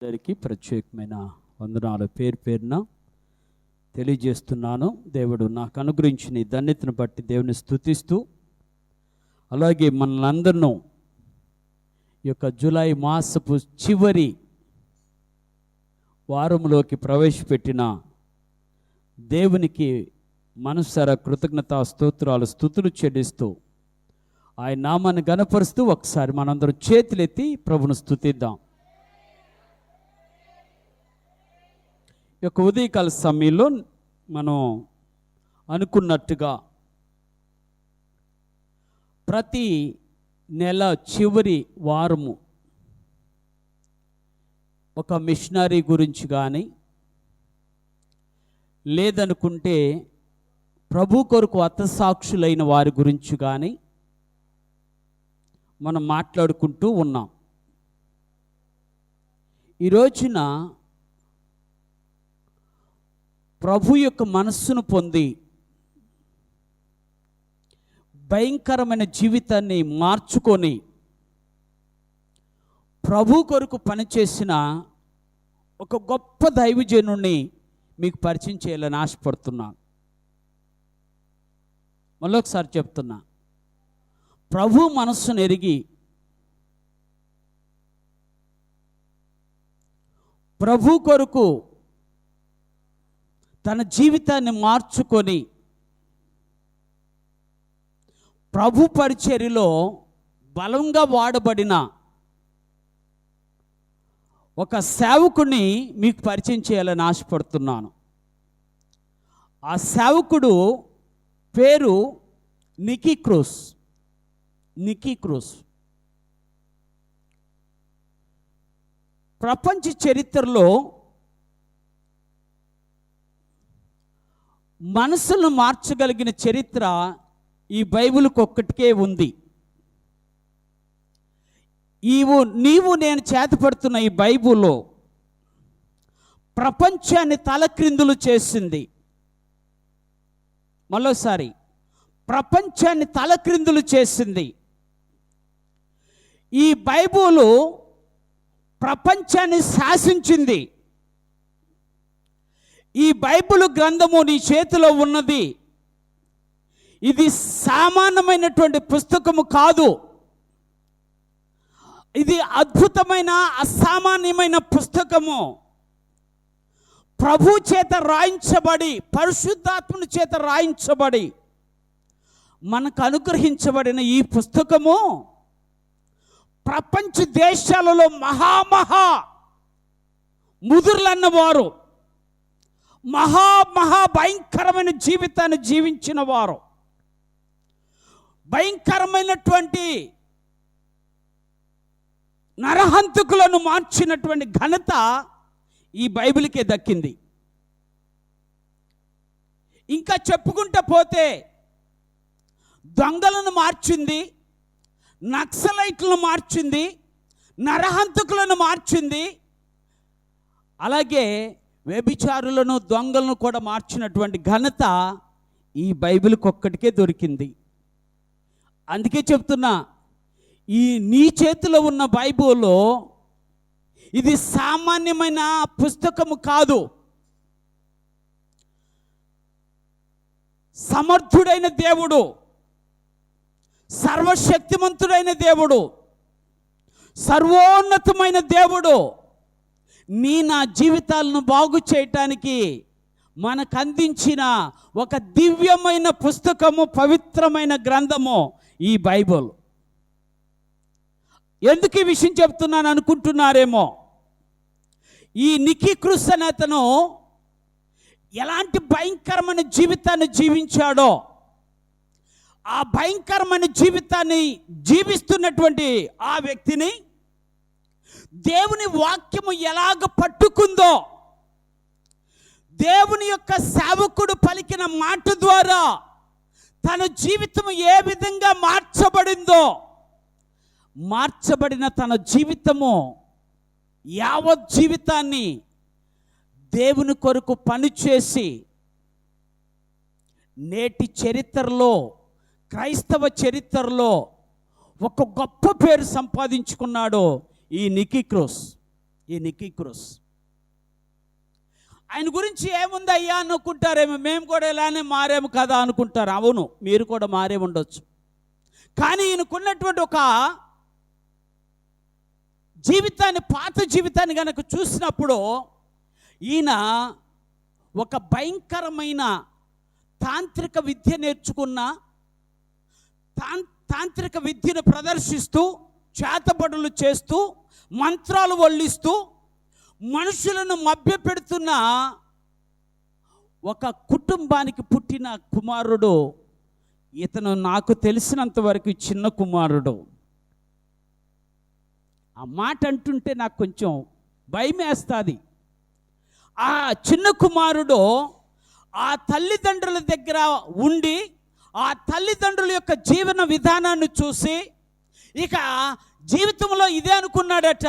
అందరికీ ప్రత్యేకమైన వందనాలు పేరు పేరున తెలియజేస్తున్నాను. దేవుడు నాకు అనుగ్రహించిన ఈ ధన్యతను బట్టి దేవుని స్తుతిస్తూ, అలాగే మనలందరినూ ఈ యొక్క జూలై మాసపు చివరి వారంలోకి ప్రవేశపెట్టిన దేవునికి మనసారా కృతజ్ఞతా స్తోత్రాలు స్తుతులు చెల్లిస్తూ ఆయన నామాన్ని గణపరుస్తూ ఒకసారి మనందరం చేతులెత్తి ప్రభును స్తుతిద్దాం. ఈ యొక్క ఉదయకాల సమయంలో మనం అనుకున్నట్టుగా ప్రతి నెల చివరి వారము ఒక మిషనరీ గురించి కానీ, లేదనుకుంటే ప్రభు కొరకు హతసాక్షులైన వారి గురించి కానీ మనం మాట్లాడుకుంటూ ఉన్నాం. ఈ రోజున ప్రభు యొక్క మనస్సును పొంది భయంకరమైన జీవితాన్ని మార్చుకొని ప్రభు కొరకు పనిచేసిన ఒక గొప్ప దైవజనుడిని మీకు పరిచయం చేయాలని ఆశపడుతున్నాను. మళ్ళొకసారి చెప్తున్నా, ప్రభు మనస్సును ఎరిగి ప్రభు కొరకు తన జీవితాన్ని మార్చుకొని ప్రభు పరిచర్యలో బలంగా వాడబడిన ఒక సేవకుని మీకు పరిచయం చేయాలని ఆశపడుతున్నాను. ఆ సేవకుడు పేరు నికీ క్రూస్. ప్రపంచ చరిత్రలో మనసును మార్చగలిగిన చరిత్ర ఈ బైబిల్కి ఒక్కటికే ఉంది. నీవు నేను చేతపడుతున్న ఈ బైబిల్లో ప్రపంచాన్ని తలక్రిందులు చేసింది. మరోసారి, ప్రపంచాన్ని తలక్రిందులు చేసింది. ఈ బైబిలు ప్రపంచాన్ని శాసించింది. ఈ బైబిల్ గ్రంథము నీ చేతిలో ఉన్నది. ఇది సామాన్యమైనటువంటి పుస్తకము కాదు. ఇది అద్భుతమైన అసామాన్యమైన పుస్తకము. ప్రభు చేత రాయించబడి, పరిశుద్ధాత్మని చేత రాయించబడి మనకు అనుగ్రహించబడిన ఈ పుస్తకము ప్రపంచ దేశాలలో మహా ముదురులన్నవారు, మహా భయంకరమైన జీవితాన్ని జీవించిన వారు, భయంకరమైనటువంటి నరహంతకులను మార్చినటువంటి ఘనత ఈ బైబిల్కే దక్కింది. ఇంకా చెప్పుకుంటూ పోతే దొంగలను మార్చింది, నక్సలైట్లను మార్చింది, నరహంతకులను మార్చింది, అలాగే వ్యభిచారులను దొంగలను కూడా మార్చినటువంటి ఘనత ఈ బైబిల్కి ఒక్కటికే దొరికింది. అందుకే చెప్తున్నా, ఈ నీ చేతిలో ఉన్న బైబిల్లో ఇది సామాన్యమైన పుస్తకము కాదు. సమర్థుడైన దేవుడు, సర్వశక్తిమంతుడైన దేవుడు, సర్వోన్నతమైన దేవుడు నా జీవితాలను బాగు చేయటానికి మనకు అందించిన ఒక దివ్యమైన పుస్తకము, పవిత్రమైన గ్రంథము ఈ బైబిల్. ఎందుకు ఈ విషయం చెప్తున్నాను అనుకుంటున్నారేమో. ఈ నికీ క్రూస్ అనే అతను ఎలాంటి భయంకరమైన జీవితాన్ని జీవించాడో, ఆ భయంకరమైన జీవితాన్ని జీవిస్తున్నటువంటి ఆ వ్యక్తిని దేవుని వాక్యము ఎలాగ పట్టుకుందో, దేవుని యొక్క సేవకుడు పలికిన మాట ద్వారా తన జీవితం ఏ విధంగా మార్చబడిందో, మార్చబడిన తన జీవితము యావత్ జీవితాన్ని దేవుని కొరకు పనిచేసి నేటి చరిత్రలో, క్రైస్తవ చరిత్రలో ఒక గొప్ప పేరు సంపాదించుకున్నాడు ఈ నికీ క్రూస్. ఈ నిక్కీ క్రూస్. ఆయన గురించి ఏముంది అయ్యా అనుకుంటారేమో, మేము కూడా ఇలానే మారేము కదా అనుకుంటారు. అవును, మీరు కూడా మారే ఉండొచ్చు. కానీ ఈయనకున్నటువంటి ఒక జీవితాన్ని, పాత జీవితాన్ని కనుక చూసినప్పుడు ఈయన ఒక భయంకరమైన తాంత్రిక విద్య నేర్చుకున్న, తాంత్రిక విద్యను ప్రదర్శిస్తూ, చేతబడులు చేస్తూ, మంత్రాలు వల్లిస్తూ, మనుషులను మభ్యపెడుతున్న ఒక కుటుంబానికి పుట్టిన కుమారుడు ఇతను. నాకు తెలిసినంత వరకు చిన్న కుమారుడు. ఆ మాట అంటుంటే నాకు కొంచెం భయం వేస్తుంది. ఆ చిన్న కుమారుడు ఆ తల్లిదండ్రుల దగ్గర ఉండి, ఆ తల్లిదండ్రుల యొక్క జీవన విధానాన్ని చూసి ఇక జీవితంలో ఇదే అనుకున్నాడట,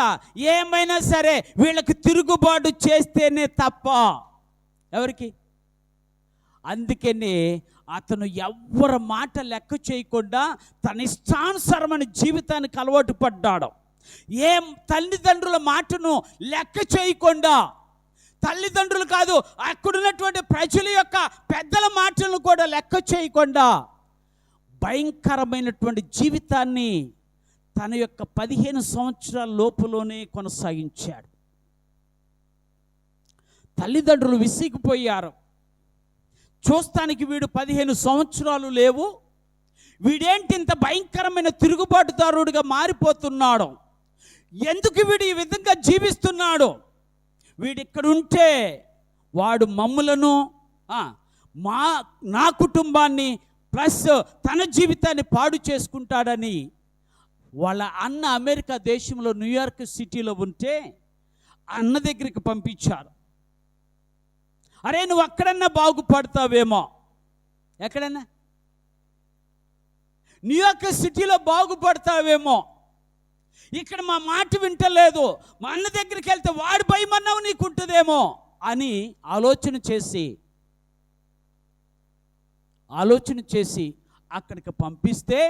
ఏమైనా సరే వీళ్ళకి తిరుగుబాటు చేస్తేనే తప్ప ఎవరికి. అందుకని అతను ఎవ్వరి మాట లెక్క చేయకుండా తన ఇష్టానుసారమైన జీవితానికి అలవాటు పడ్డాడు. ఏం తల్లిదండ్రుల మాటను లెక్క చేయకుండా, తల్లిదండ్రులు కాదు అక్కడున్నటువంటి ప్రజల యొక్క పెద్దల మాటలను కూడా లెక్క చేయకుండా భయంకరమైనటువంటి జీవితాన్ని తన యొక్క 15 సంవత్సరాల లోపులోనే కొనసాగించాడు. తల్లిదండ్రులు విసిగిపోయారు. చూస్తానికి వీడు 15 సంవత్సరాలు లేవు, వీడేంటి ఇంత భయంకరమైన తిరుగుబాటుదారుడిగా మారిపోతున్నాడు, ఎందుకు వీడు ఈ విధంగా జీవిస్తున్నాడు, వీడిక్కడుంటే వాడు మమ్ములను, నా కుటుంబాన్ని ప్లస్ తన జీవితాన్ని పాడు చేసుకుంటాడని వాళ్ళ అన్న అమెరికా దేశంలో న్యూయార్క్ సిటీలో ఉంటే అన్న దగ్గరికి పంపించారు. అరే నువ్వు అక్కడన్నా బాగుపడతావేమో, ఎక్కడన్నా న్యూయార్క్ సిటీలో బాగుపడతావేమో, ఇక్కడ మా మాట వింటలేదు, మా అన్న దగ్గరికి వెళ్తే వాడి భయమన్నావు నీకు ఉంటుందేమో అని ఆలోచన చేసి అక్కడికి పంపిస్తే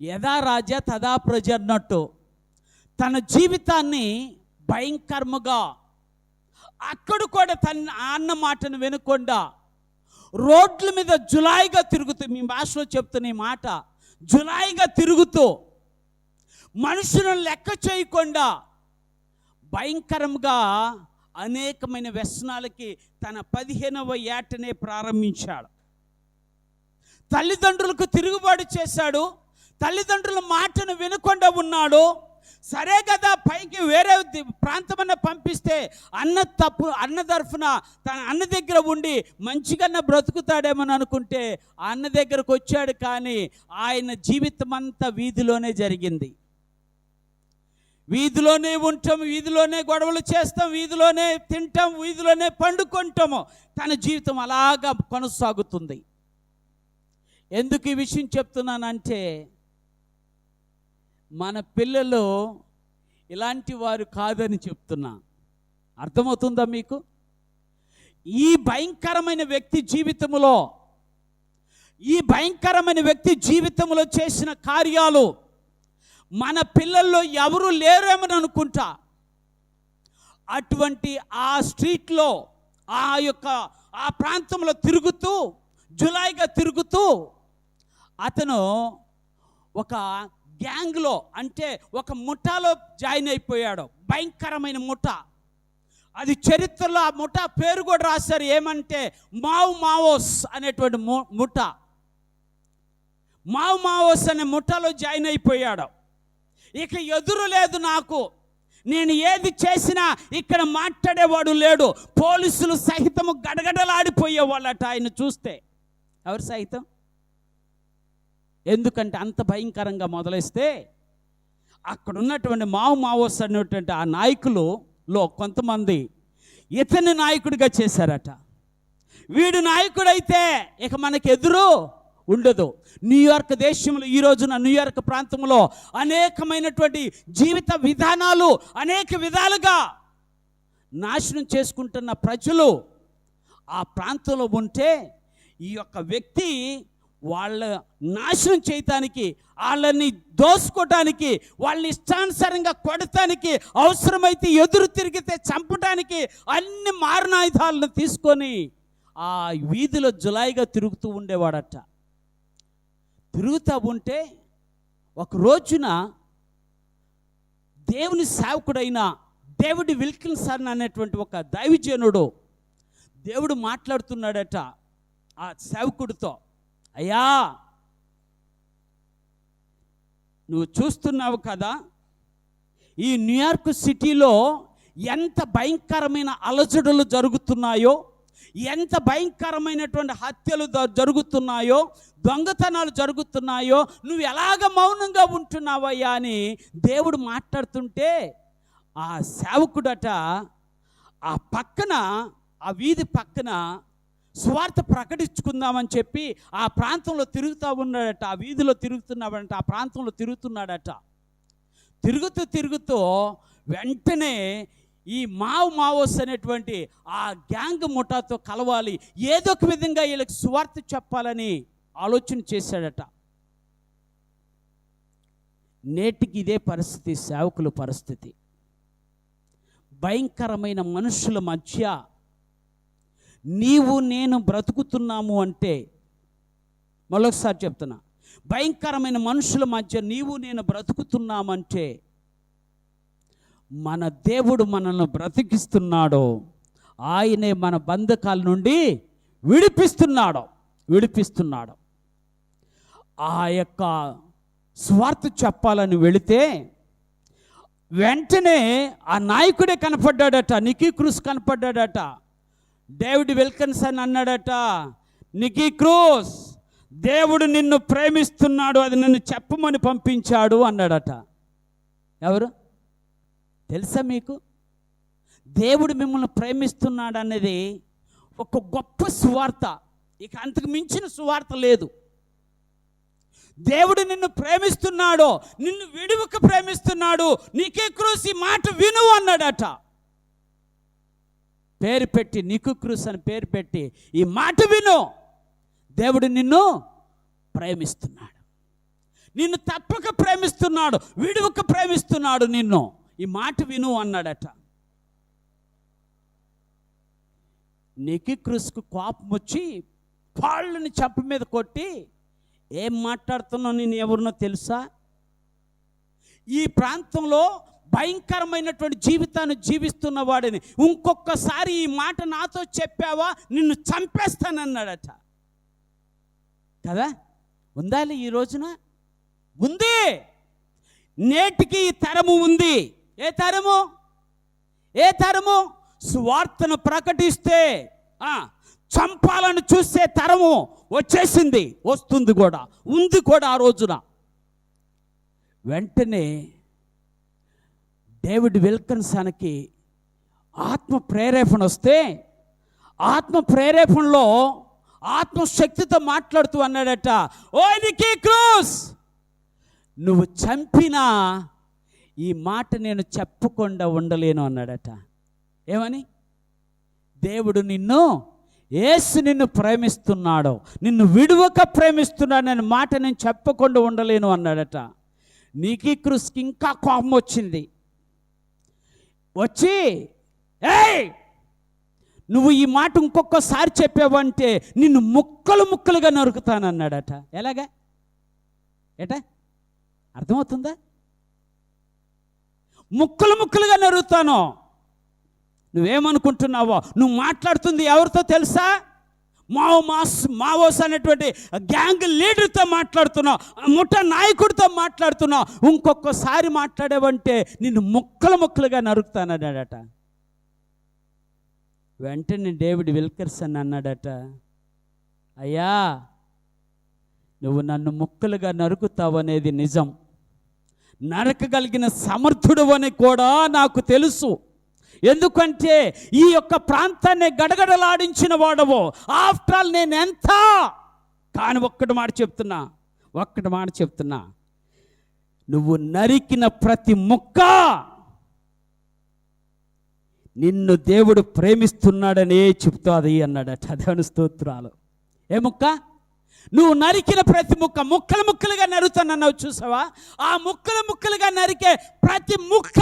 యథా రాజా తదా ప్రజ అన్నట్టు తన జీవితాన్ని భయంకరముగా అక్కడ కూడా తన అన్న మాటను వినకుండా రోడ్ల మీద జులాయిగా తిరుగుతూ, మీ భాషలో చెప్తున్న ఈ మాట, జులాయిగా తిరుగుతూ మనుషులను లెక్క చేయకుండా భయంకరంగా అనేకమైన వ్యసనాలకి తన 15వ ఏటనే ప్రారంభించాడు. తల్లిదండ్రులకు తిరుగుబాటు చేశాడు, తల్లిదండ్రుల మాటను వినకుండా ఉన్నాడు. సరే కదా పైకి వేరే ప్రాంతమన్నా పంపిస్తే అన్న తరఫున తన అన్న దగ్గర ఉండి మంచిగా బ్రతుకుతాడేమని అనుకుంటే అన్న దగ్గరకు వచ్చాడు. కానీ ఆయన జీవితం అంతా వీధిలోనే జరిగింది. వీధిలోనే ఉంటాం, వీధిలోనే గొడవలు చేస్తాం, వీధిలోనే తింటాం, వీధిలోనే పండుకుంటాము. తన జీవితం అలాగా కొనసాగుతుంది. ఎందుకు ఈ విషయం చెప్తున్నానంటే మన పిల్లలు ఇలాంటి వారు కాదని చెప్తున్నా. అర్థమవుతుందా మీకు? ఈ భయంకరమైన వ్యక్తి జీవితంలో చేసిన కార్యాలు మన పిల్లల్లో ఎవరు లేరేమని అనుకుంటా. అటువంటి ఆ స్ట్రీట్లో ఆ ప్రాంతంలో తిరుగుతూ, జులాయిగా తిరుగుతూ అతను ఒక గ్యాంగ్లో, అంటే ఒక ముఠాలో జాయిన్ అయిపోయాడు. భయంకరమైన ముఠా. అది చరిత్రలో ఆ ముఠా పేరు కూడా రాశారు. ఏమంటే మావోస్ అనేటువంటి ముఠా. మావోస్ అనే ముఠాలో జాయిన్ అయిపోయాడు. ఇక ఎదురు లేదు నాకు, నేను ఏది చేసినా ఇక్కడ మాట్లాడేవాడు లేడు. పోలీసులు సహితము గడగడలాడిపోయేవాళ్ళట ఆయన చూస్తే. ఎవరు సహితం? ఎందుకంటే అంత భయంకరంగా మొదలైస్తే అక్కడ ఉన్నటువంటి మావోస్ అనేటువంటి ఆ నాయకులలో కొంతమంది ఇతన్ని నాయకుడిగా చేశారట. వీడు నాయకుడైతే ఇక మనకి ఎదురు ఉండదు. న్యూయార్క్ దేశంలో ఈ రోజున న్యూయార్క్ ప్రాంతంలో అనేకమైనటువంటి జీవిత విధానాలు అనేక విధాలుగా నాశనం చేసుకుంటున్న ప్రజలు ఆ ప్రాంతంలో ఉంటే ఈ యొక్క వ్యక్తి వాళ్ళ నాశనం చేయటానికి, వాళ్ళని దోసుకోవటానికి, వాళ్ళని ఇష్టానుసారంగా కొడటానికి, అవసరమైతే ఎదురు తిరిగితే చంపటానికి అన్ని మారణాయుధాలను తీసుకొని ఆ వీధిలో జులాయిగా తిరుగుతూ ఉండేవాడట. తిరుగుతూ ఉంటే ఒక రోజున దేవుని సేవకుడైన డేవిడ్ విల్కిన్సన్ అనేటువంటి ఒక దైవజనుడు దేవుడు మాట్లాడుతున్నాడట ఆ సేవకుడితో. అయ్యా, నువ్వు చూస్తున్నావు కదా, ఈ న్యూయార్క్ సిటీలో ఎంత భయంకరమైన అలజడులు జరుగుతున్నాయో, ఎంత భయంకరమైనటువంటి హత్యలు జరుగుతున్నాయో, దొంగతనాలు జరుగుతున్నాయో, నువ్వు ఎలాగ మౌనంగా ఉంటున్నావయ్యా అని దేవుడు మాట్లాడుతుంటే ఆ సేవకుడట ఆ పక్కన, ఆ వీధి పక్కన సువార్త ప్రకటించుకుందామని చెప్పి ఆ ప్రాంతంలో తిరుగుతూ ఉన్నాడట. ఆ వీధిలో తిరుగుతున్నాడంట, ఆ ప్రాంతంలో తిరుగుతున్నాడట. తిరుగుతూ వెంటనే ఈ మావోస్ అనేటువంటి ఆ గ్యాంగ్ ముఠాతో కలవాలి, ఏదో ఒక విధంగా వీళ్ళకి సువార్త చెప్పాలని ఆలోచన చేశాడట. నేటికి ఇదే పరిస్థితి, సేవకుల పరిస్థితి. భయంకరమైన మనుషుల మధ్య నీవు నేను బ్రతుకుతున్నాము అంటే, మరొకసారి చెప్తున్నా, భయంకరమైన మనుషుల మధ్య నీవు నేను బ్రతుకుతున్నామంటే మన దేవుడు మనల్ని బ్రతికిస్తున్నాడో, ఆయనే మన బంధకాల నుండి విడిపిస్తున్నాడు. ఆ యొక్క స్వార్థ చెప్పాలని వెళితే వెంటనే ఆ నాయకుడే కనపడ్డాడట, నికీ క్రూస్ కనపడ్డాడట. డేవిడ్ విల్కిన్సన్ అన్నాడట, నికీ క్రూస్, దేవుడు నిన్ను ప్రేమిస్తున్నాడు, అది నిన్ను చెప్పమని పంపించాడు అన్నాడట. ఎవరు తెలుసా మీకు? దేవుడు మిమ్మల్ని ప్రేమిస్తున్నాడు అనేది ఒక గొప్ప సువార్త, ఇక అంతకు మించిన సువార్త లేదు. దేవుడు నిన్ను ప్రేమిస్తున్నాడు, నిన్ను విడువక ప్రేమిస్తున్నాడు. నికీ క్రూస్ ఈ మాట విను అన్నాడట. పేరు పెట్టి, నికీ క్రూస్ అని పేరు పెట్టి, ఈ మాట విను, దేవుడు నిన్ను ప్రేమిస్తున్నాడు, నిన్ను తప్పక ప్రేమిస్తున్నాడు, విడువక ప్రేమిస్తున్నాడు నిన్ను, ఈ మాట విను అన్నాడట. నికీ క్రూస్కు కోపం వచ్చి పాళ్ళని చెంప మీద కొట్టి, ఏం మాట్లాడుతున్నావు, నేను ఎవరినో తెలుసా? ఈ ప్రాంతంలో భయంకరమైనటువంటి జీవితాన్ని జీవిస్తున్న వాడిని, ఇంకొకసారి ఈ మాట నాతో చెప్పావా నిన్ను చంపేస్తానన్నాడట. కదా, ఉందా ఈ రోజున? ఉంది. నేటికి ఈ తరము ఉంది. ఏ తరము? సువార్తను ప్రకటిస్తే చంపాలని చూసే తరము వచ్చేసింది, వస్తుంది కూడా, ఉంది కూడా. ఆ రోజున వెంటనే డేవిడ్ విల్కిన్సన్కి ఆత్మ ప్రేరేపణ వస్తే, ఆత్మ ప్రేరేపణలో ఆత్మశక్తితో మాట్లాడుతూ అన్నాడట, ఓ నికీ క్రూస్, నువ్వు చంపినా ఈ మాట నేను చెప్పకుండా ఉండలేను అన్నాడట. ఏమని? దేవుడు యేసు నిన్ను ప్రేమిస్తున్నాడు, నిన్ను విడువక ప్రేమిస్తున్నాడు అనే మాట నేను చెప్పకుండా ఉండలేను అన్నాడట. నికీ క్రూస్కి ఇంకా కోపం వచ్చింది. వచ్చి, ఏయ్, నువ్వు ఈ మాట ఇంకొకసారి చెప్పావంటే నిన్ను ముక్కలుగా నరుకుతానన్నాడట. ఎలాగా? అర్థమవుతుందా? ముక్కలుగా నరుకుతాను. నువ్వేమనుకుంటున్నావో? నువ్వు మాట్లాడుతుంది ఎవరితో తెలుసా? మావోస్ అనేటువంటి గ్యాంగ్ లీడర్తో మాట్లాడుతున్నావు, ముఠ నాయకుడితో మాట్లాడుతున్నావు. ఇంకొకసారి మాట్లాడావంటే నిన్ను ముక్కలుగా నరుకుతానన్నాడట. వెంటనే డేవిడ్ విల్కిన్సన్ అన్నాడట, అయ్యా, నువ్వు నన్ను ముక్కలుగా నరుకుతావు అనేది నిజం, నరకగలిగిన సమర్థుడు అని కూడా నాకు తెలుసు. ఎందుకంటే ఈ యొక్క ప్రాంతాన్ని గడగడలాడించిన వాడవు. ఆఫ్టర్ ఆల్ నేను ఎంత, కానీ ఒక్కటి మాట చెప్తున్నా, నువ్వు నరికిన ప్రతి ముక్క నిన్ను దేవుడు ప్రేమిస్తున్నాడనే చెప్తాది అన్నాడట. దేవుని స్తోత్రాలు. ఏ ముక్క? నువ్వు నరికిన ప్రతి ముక్క ముక్కలు ముక్కలుగా నరుతానన్నావు చూసావా? ఆ ముక్కలు ముక్కలుగా నరికే ప్రతి ముక్క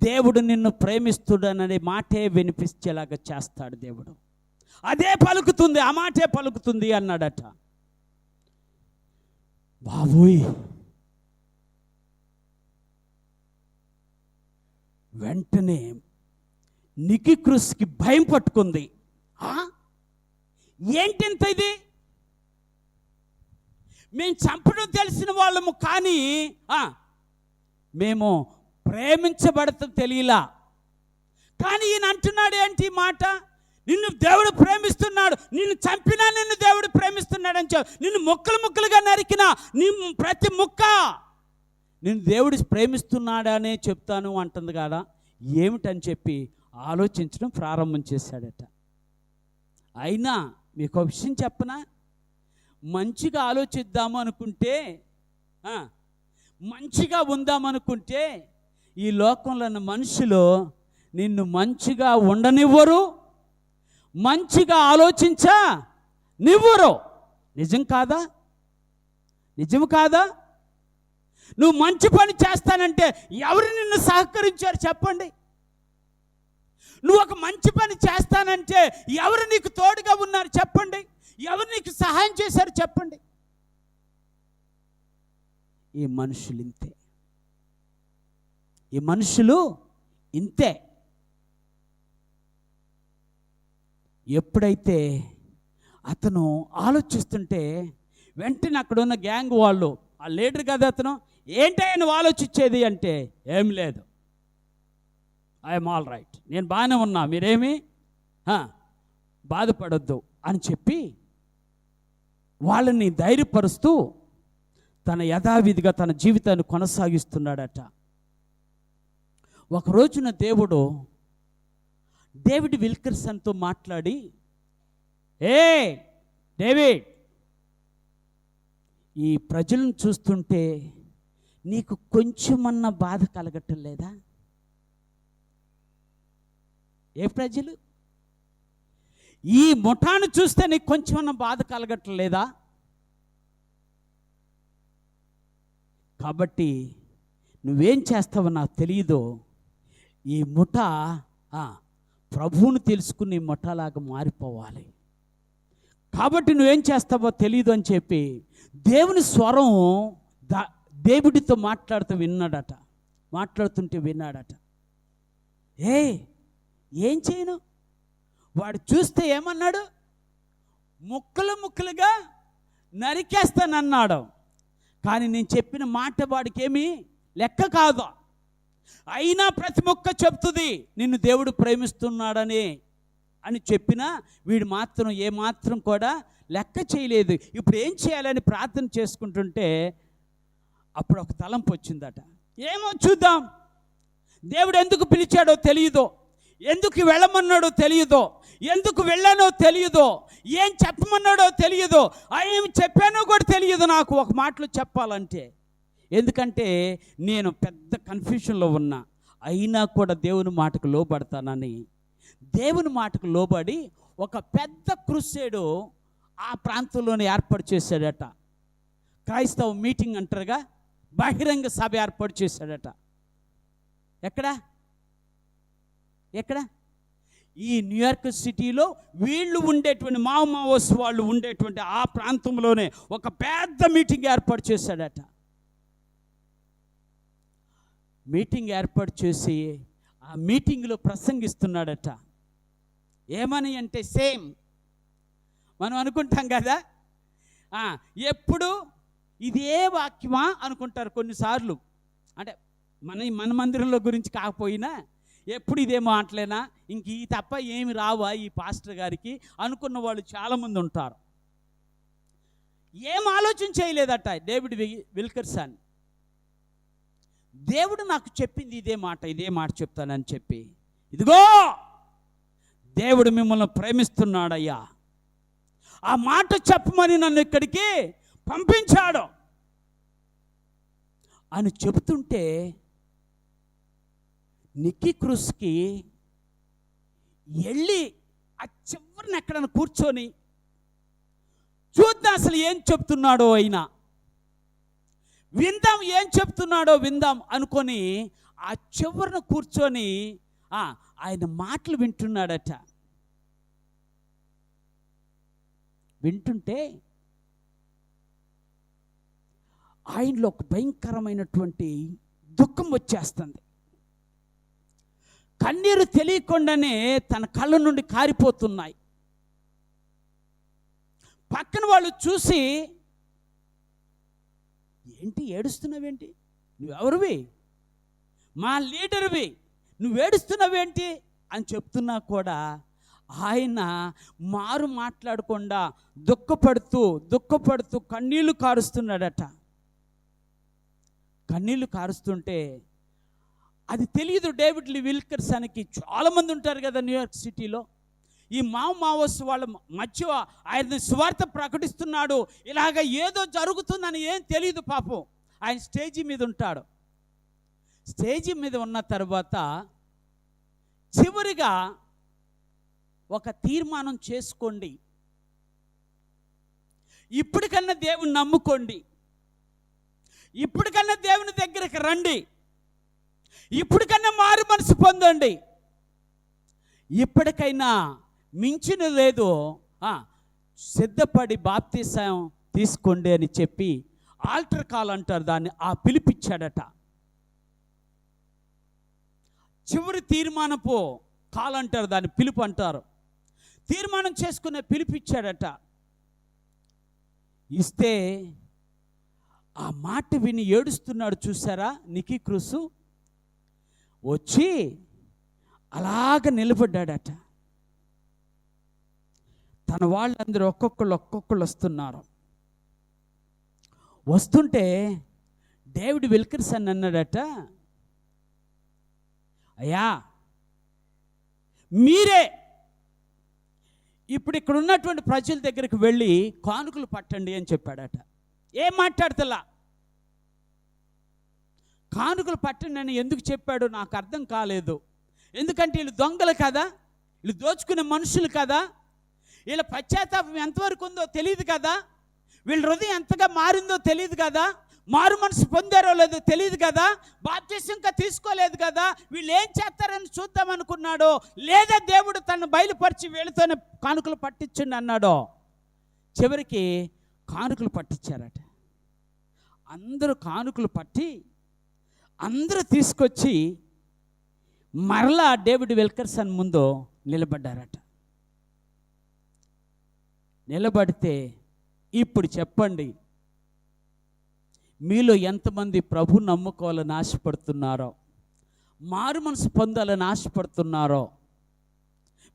దేవుడు నిన్ను ప్రేమిస్తుడననే మాటే వినిపించేలాగా చేస్తాడు దేవుడు. అదే పలుకుతుంది, ఆ మాటే పలుకుతుంది అన్నాడట. బాబోయ్, వెంటనే నికిక్రూస్కి భయం పట్టుకుంది. ఏంటింత ఇది? మేము చంపడం తెలిసిన వాళ్ళము, కానీ మేము ప్రేమించబడతాం తెలియలా. కానీ ఈయన అంటున్నాడు ఏంటి మాట? నిన్ను దేవుడు ప్రేమిస్తున్నాడు, నిన్ను చంపినా నిన్ను దేవుడు ప్రేమిస్తున్నాడు అని చెప్పి, నిన్ను ముక్కలు ముక్కలుగా నరికినా నీ ప్రతి ముక్క నిన్ను దేవుడు ప్రేమిస్తున్నాడనే చెప్తాను అంటుంది కదా. ఏమిటని చెప్పి ఆలోచించడం ప్రారంభం చేశాడట. అయినా మీకు ఒక విషయం చెప్పనా? మంచిగా ఆలోచిద్దాము అనుకుంటే, మంచిగా ఉందామనుకుంటే ఈ లోకంలో ఉన్న మనుషులు నిన్ను మంచిగా ఉండనివ్వరు, మంచిగా ఆలోచించనివ్వరు. నిజం కాదా? నిజం కాదా? నువ్వు మంచి పని చేస్తానంటే ఎవరు నిన్ను సహకరించారు చెప్పండి? నువ్వు ఒక మంచి పని చేస్తానంటే ఎవరు నీకు తోడుగా ఉన్నారు చెప్పండి? ఎవరు నీకు సహాయం చేశారు చెప్పండి? ఈ మనుషులు ఇంతే, ఈ మనుషులు ఇంతే. ఎప్పుడైతే అతను ఆలోచిస్తుంటే వెంటనే అక్కడ ఉన్న గ్యాంగ్ వాళ్ళు, ఆ లీడర్ కదా అతను, ఏంటయ్యా నువ్వు ఆలోచించేది అంటే, ఏం లేదు, ఐఎమ్ ఆల్ రైట్, నేను బాగానే ఉన్నా, మీరేమీ బాధపడొద్దు అని చెప్పి వాళ్ళని ధైర్యపరుస్తూ తన యథావిధిగా తన జీవితాన్ని కొనసాగిస్తున్నాడట. ఒక రోజున దేవుడు డేవిడ్ విల్కర్సన్తో మాట్లాడి, ఏ డేవిడ్, ఈ ప్రజలను చూస్తుంటే నీకు కొంచెమన్నా బాధ కలగటం లేదా? ఏ ప్రజలు? ఈ ముఠాను చూస్తే నీకు కొంచెమన్నా బాధ కలగటం లేదా? కాబట్టి నువ్వేం చేస్తావో నాకు తెలియదు, ఈ ముఠ ప్రభువును తెలుసుకుని ముఠలాగా మారిపోవాలి. కాబట్టి నువ్వేం చేస్తావో తెలియదు అని చెప్పి దేవుని స్వరం దేవుడితో మాట్లాడుతుంటే విన్నాడట. ఏం చేయను? వాడు చూస్తే ఏమన్నాడు? ముక్కలు ముక్కలుగా నరికేస్తానన్నాడు. కానీ నేను చెప్పిన మాట వాడికి ఏమీ లెక్క కాదు. అయినా ప్రతి ముక్క చెప్తుంది నిన్ను దేవుడు ప్రేమిస్తున్నాడని అని చెప్పినా వీడు మాత్రం ఏమాత్రం కూడా లెక్క చేయలేదు. ఇప్పుడు ఏం చేయాలని ప్రార్థన చేసుకుంటుంటే అప్పుడు ఒక తలంపు వచ్చిందట. ఏమో చూద్దాం, దేవుడు ఎందుకు పిలిచాడో తెలియదో, ఎందుకు వెళ్ళమన్నాడో తెలియదో, ఎందుకు వెళ్ళానో తెలియదో, ఏం చెప్పమన్నాడో తెలియదో, ఏం చెప్పానో కూడా తెలియదు నాకు ఒక మాటలో చెప్పాలంటే. ఎందుకంటే నేను పెద్ద కన్ఫ్యూషన్లో ఉన్నా. అయినా కూడా దేవుని మాటకు లోబడతానని దేవుని మాటకు లోబడి ఒక పెద్ద క్రూసేడు ఆ ప్రాంతంలోనే ఏర్పాటు చేశాడట. క్రైస్తవ మీటింగ్ అంటారుగా, బహిరంగ సభ ఏర్పాటు చేశాడట. ఎక్కడ? ఈ న్యూయార్క్ సిటీలో వీళ్ళు ఉండేటువంటి మావోస్ వాళ్ళు ఉండేటువంటి ఆ ప్రాంతంలోనే ఒక పెద్ద మీటింగ్ ఏర్పాటు చేశాడట. మీటింగ్ ఏర్పాటు చేసి ఆ మీటింగ్లో ప్రసంగిస్తున్నాడట. ఏమని అంటే, సేమ్ మనం అనుకుంటాం కదా, ఎప్పుడు ఇదే వాక్యమా అనుకుంటారు కొన్నిసార్లు. అంటే మన మందిరంలో గురించి కాకపోయినా ఎప్పుడు ఇదే మాటలేనా, ఇంక ఈ తప్ప ఏమి రావా ఈ పాస్టర్ గారికి అనుకున్న వాళ్ళు చాలామంది ఉంటారు. ఏం ఆలోచన చేయలేదట డేవిడ్ విల్కర్సన్. దేవుడు నాకు చెప్పింది ఇదే మాట చెప్తానని చెప్పి, ఇదిగో దేవుడు మిమ్మల్ని ప్రేమిస్తున్నాడయ్యా, ఆ మాట చెప్పమని నన్ను ఇక్కడికి పంపించాడు అని చెబుతుంటే నికిక్రూస్కి వెళ్ళి ఆ చివరిని ఎక్కడన్నా కూర్చొని చూద్దాం అసలు ఏం చెప్తున్నాడో అయినా, విందాం ఏం చెప్తున్నాడో విందాం అనుకొని ఆ చివరన కూర్చొని ఆయన మాటలు వింటున్నాడట. వింటుంటే ఆయనలో ఒక భయంకరమైనటువంటి దుఃఖం వచ్చేస్తుంది. కన్నీరు తెలియకుండానే తన కళ్ళ నుండి కారిపోతున్నాయి. పక్కన వాళ్ళు చూసి, ఏంటి ఏడుస్తున్నావేంటి, నువ్వెవరివి, మా లీడర్వి, నువ్వు ఏడుస్తున్నావేంటి అని చెప్తున్నా కూడా ఆయన మారు మాట్లాడకుండా దుఃఖపడుతూ కన్నీళ్లు కారుస్తున్నాడట. కన్నీళ్లు కారుస్తుంటే అది తెలియదు డేవిడ్ లీ విల్కర్సన్కి. చాలామంది ఉంటారు కదా న్యూయార్క్ సిటీలో, ఈ మావోస్ వాళ్ళ మధ్య ఆయన సువార్త ప్రకటిస్తున్నాడు, ఇలాగ ఏదో జరుగుతుందని ఏం తెలియదు పాపం. ఆయన స్టేజీ మీద ఉంటాడు. స్టేజీ మీద ఉన్న తర్వాత చివరిగా ఒక తీర్మానం చేసుకోండి, ఇప్పటికన్నా దేవుని నమ్ముకోండి, ఇప్పటికన్నా దేవుని దగ్గరికి రండి, ఇప్పటికన్నా మారు మనసు పొందండి, ఇప్పటికైనా మించిన లేదు, సిద్ధపడి బాప్తిసం తీసుకోండి అని చెప్పి ఆల్టర్ కాల్ అంటారు దాన్ని, పిలిపించాడట. చివరి తీర్మానపు కాల్ అంటారు దాన్ని, పిలుపు అంటారు. తీర్మానం చేసుకునే పిలిపించాడట. ఇస్తే ఆ మాట విని ఏడుస్తున్నాడు చూసారా నికీ క్రూస్, వచ్చి అలాగ నిలబడ్డాడట. తన వాళ్ళందరూ ఒక్కొక్కళ్ళు వస్తున్నారు. వస్తుంటే డేవిడ్ విల్కర్సన్ అన్నాడట, అయ్యా మీరే ఇప్పుడు ఇక్కడ ఉన్నటువంటి ప్రజల దగ్గరికి వెళ్ళి కానుకలు పట్టండి అని చెప్పాడట. ఏం మాట్లాడతలా, కానుకలు పట్టండి అని ఎందుకు చెప్పాడో నాకు అర్థం కాలేదు. ఎందుకంటే వీళ్ళు దొంగలు కదా, వీళ్ళు దోచుకునే మనుషులు కదా, వీళ్ళ పశ్చాత్తాపం ఎంతవరకు ఉందో తెలియదు కదా, వీళ్ళ హృదయం ఎంతగా మారిందో తెలియదు కదా, మారు మనసు పొందారో లేదో తెలియదు కదా, బాప్తిసం ఇంకా తీసుకోలేదు కదా, వీళ్ళు ఏం చేస్తారని చూద్దాం అనుకున్నాడో, లేదా దేవుడు తను బయలుపరిచి వీళ్ళతోనే కానుకలు పట్టించండి అన్నాడో. చివరికి కానుకలు పట్టించారట. అందరూ కానుకలు పట్టి అందరూ తీసుకొచ్చి మరలా డేవిడ్ విల్కర్సన్ ముందు నిలబడ్డారట. నిలబడితే ఇప్పుడు చెప్పండి, మీలో ఎంతమంది ప్రభు నమ్ముకోవాలని ఆశపడుతున్నారో, మారు మనసు పొందాలని ఆశపడుతున్నారో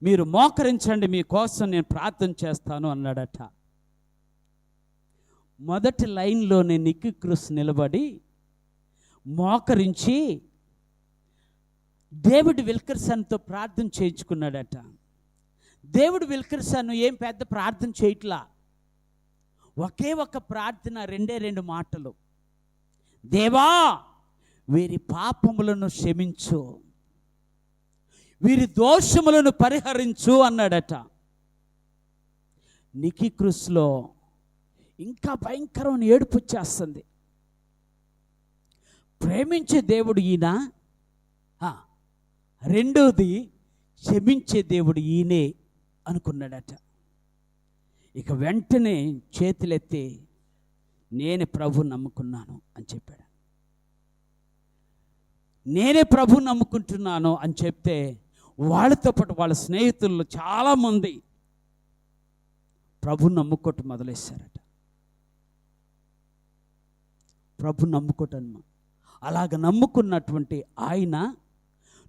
మీరు మోకరించండి, మీకోసం నేను ప్రార్థన చేస్తాను అన్నాడట. మొదటి లైన్లోనే నికీ క్రూస్ నిలబడి మోకరించి డేవిడ్ విల్కర్సన్తో ప్రార్థన చేయించుకున్నాడట. డేవిడ్ విల్కర్సన్ ఏం పెద్ద ప్రార్థన చేయట్లా, ఒకే ఒక ప్రార్థన, రెండు మాటలు, దేవా వీరి పాపములను క్షమించు, వీరి దోషములను పరిహరించు అన్నాడట. నికీ క్రూస్లో ఇంకా భయంకరమైన ఏడుపు వచ్చేస్తుంది. ప్రేమించే దేవుడు ఈయన, రెండోది క్షమించే దేవుడు ఈయనే అనుకున్నాడట. ఇక వెంటనే చేతులెత్తి నేనే ప్రభు నమ్ముకున్నాను అని చెప్పాడు. నేనే ప్రభు నమ్ముకుంటున్నాను అని చెప్తే వాళ్ళతో పాటు వాళ్ళ స్నేహితుల్లో చాలామంది ప్రభు నమ్ముకోవటం మొదలెట్టారట. ప్రభు నమ్ముకోవటం అలాగ నమ్ముకున్నటువంటి ఆయన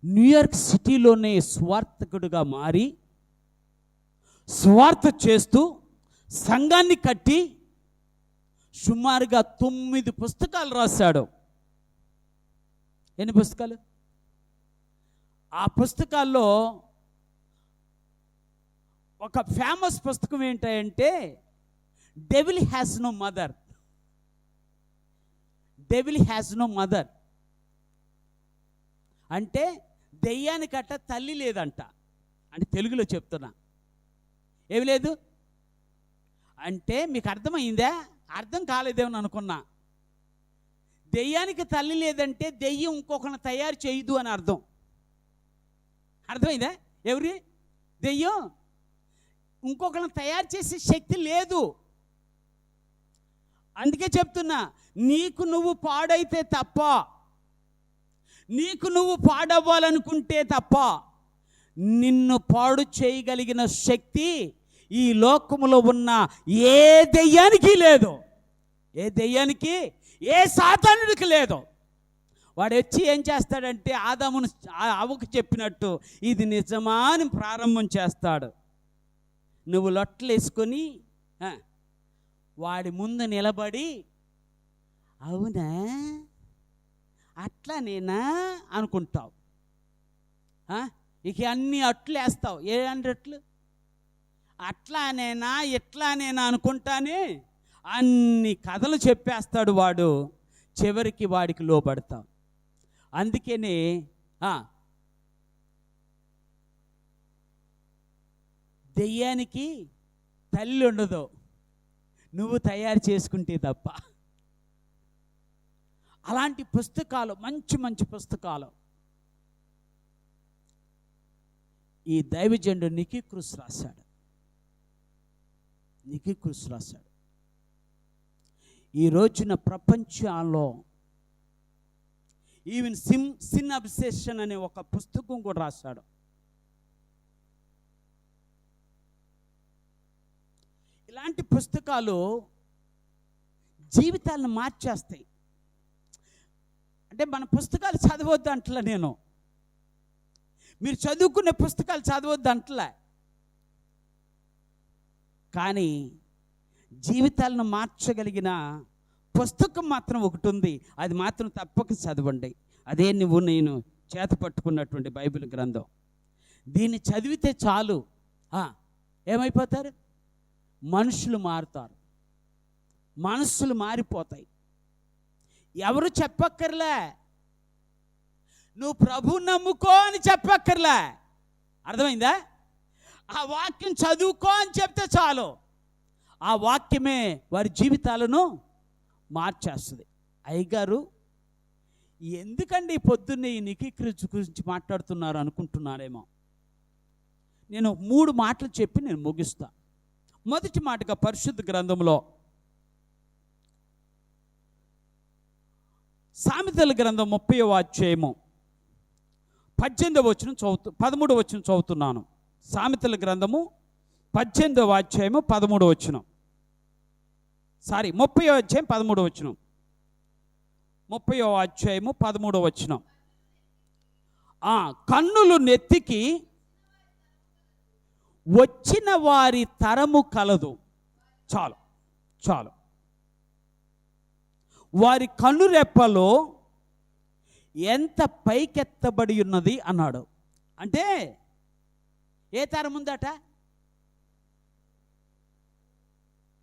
న్యూయార్క్ సిటీలోనే స్వార్థకుడుగా మారి స్వార్థ చేస్తూ సంఘాన్ని కట్టి సుమారుగా 9 పుస్తకాలు రాశాడు. ఎన్ని పుస్తకాలు? ఆ పుస్తకాల్లో ఒక ఫేమస్ పుస్తకం ఏంటంటే devil has no mother. Devil has no mother అంటే దెయ్యానికట్ట తల్లి లేదంట. అంటే తెలుగులో చెప్తున్నా, ఏమి లేదు, అంటే మీకు అర్థమైందా? అర్థం కాలేదేమని అనుకున్నా. దెయ్యానికి తల్లి లేదంటే దెయ్యం ఇంకొకరిని తయారు చేయదు అని అర్థం. అర్థమైందా? ఎవరి దెయ్యం ఇంకొకరిని తయారు చేసే శక్తి లేదు. అందుకే చెప్తున్నా, నీకు నువ్వు పాడైతే తప్ప, నీకు నువ్వు పాడవ్వాలనుకుంటే తప్ప నిన్ను పాడు చేయగలిగిన శక్తి ఈ లోకములో ఉన్న ఏ దెయ్యానికి లేదు. ఏ దెయ్యానికి, ఏ సాతానుడికి లేదు. వాడు వచ్చి ఏం చేస్తాడంటే ఆదామును అవ్వకు చెప్పినట్టు ఇది నిజమా అని ప్రారంభం చేస్తాడు. నువ్వు లొట్టలు వేసుకొని వాడి ముందు నిలబడి అవునా అట్లా నేనా అనుకుంటావు. ఇక అన్ని అట్లు వేస్తావు. ఏ అట్లు అట్లానేనా ఎట్లానేనా అనుకుంటానే అన్ని కథలు చెప్పేస్తాడు వాడు. చివరికి వాడికి లోబడతావు. అందుకనే దెయ్యానికి తల్లి ఉండదు, నువ్వు తయారు చేసుకుంటే తప్ప. అలాంటి పుస్తకాలు, మంచి మంచి పుస్తకాలు ఈ దైవజనుడు నికీ క్రూస్ రాశాడు. నికీ క్రూస్ రాశాడు. ఈ రోజున ప్రపంచంలో ఈవెన్ సిన్ అబ్సెషన్ అనే ఒక పుస్తకం కూడా రాశాడు. ఇలాంటి పుస్తకాలు జీవితాలను మార్చేస్తాయి. అంటే మన పుస్తకాలు చదవద్దు అంటలే నేను, మీరు చదువుకునే పుస్తకాలు చదవద్దు అంటలే, కానీ జీవితాలను మార్చగలిగిన పుస్తకం మాత్రం ఒకటి ఉంది. అది మాత్రం తప్పక చదవండి. అదే నువ్వు నేను చేత పట్టుకున్నటువంటి బైబిల్ గ్రంథం. దీన్ని చదివితే చాలు ఏమైపోతారు? మనుషులు మారుతారు, మనస్సులు మారిపోతాయి. ఎవరు చెప్పక్కర్లే, నువ్వు ప్రభు నమ్ముకో అని చెప్పక్కర్లే. అర్థమైందా? ఆ వాక్యం చదువుకో అని చెప్తే చాలు, ఆ వాక్యమే వారి జీవితాలను మార్చేస్తుంది. అయ్యగారు ఎందుకండి పొద్దున్నే ఈ నికీ క్రూస్ గురించి మాట్లాడుతున్నారు అనుకుంటున్నారేమో. నేను 3 మాటలు చెప్పి నేను ముగిస్తా. మొదటి మాటగా పరిశుద్ధ గ్రంథంలో సామెతల గ్రంథం 30వ అధ్యాయము 18వ వచనం 13వ వచనం చదువుతున్నాను. సామెతల గ్రంథము 18వ అధ్యాయము 13వ వచనం, 30వ అధ్యాయం 13వ వచనం, 30వ అధ్యాయము 13వ వచనం. కన్నులు నెత్తికి వచ్చిన వారి తరము కలదు. చాలు చాలు. వారి కన్నురెప్పలో ఎంత పైకెత్తబడి ఉన్నది అన్నాడు. అంటే ఏ తరం ఉందట?